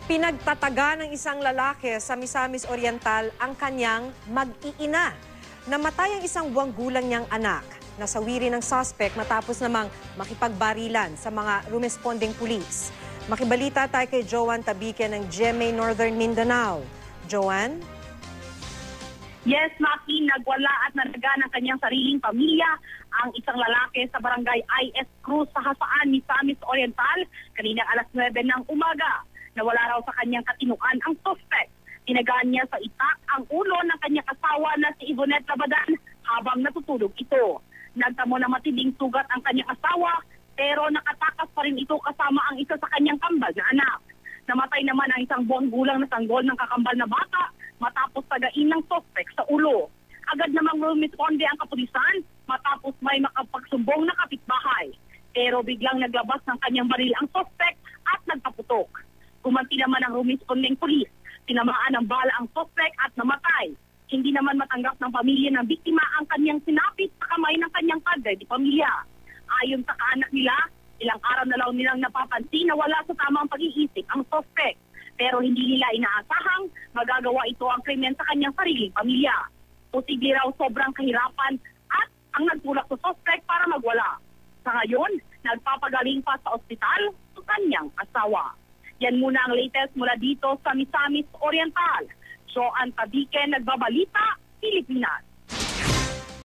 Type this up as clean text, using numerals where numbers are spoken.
Pinagtataga ng isang lalaki sa Misamis Oriental ang kanyang mag-iina. Namatay ang isang buwang gulang niyang anak. Nasawiri ng suspect matapos namang makipagbarilan sa mga rumesponding pulis. Makibalita tayo kay Joanne Tabique ng GMA Northern Mindanao. Joanne? Yes, Maki, nagwala at nanaga ng kanyang sariling pamilya ang isang lalaki sa barangay IS Cruz sa Hasaan, Misamis Oriental, kaninang alas 9 ng umaga. Nawala raw sa kanyang katinuan ang suspect. Tinagaan niya sa itak ang ulo ng kanyang asawa na si Yvonette Labadan habang natutulog ito. Nagtamo na matinding sugat ang kanyang asawa pero nakatakas pa rin ito kasama ang isa sa kanyang kambal na anak. Namatay naman ang isang buwang gulang na sanggol ng kakambal na bata matapos tagain ng suspect sa ulo. Agad namang rumisponde ang kapulisan matapos may makapagsumbong na kapitbahay. Pero biglang naglabas ng kanyang baril ang suspect at nagpaputok. Kumanti naman ang rumispondeng pulis. Tinamaan ng bala ang suspect at namatay. Hindi naman matanggap ng pamilya ng biktima ang kanyang sinapit sa kamay ng kanyang padre di pamilya. Ayon sa kaanak nila, ilang araw na lang nilang napapansin na wala sa tamang pag-iisip ang suspect. Pero hindi nila inaasahang magagawa ito ang krimen sa kanyang sariling pamilya. Posible raw sobrang kahirapan at ang nagtulak sa suspect para magwala. Sa ngayon, nagpapagaling pa sa ospital sa kanyang asawa. Yan muna ang latest mula dito sa Misamis Oriental. Joanne Tabique, Nagbabalita, Pilipinas.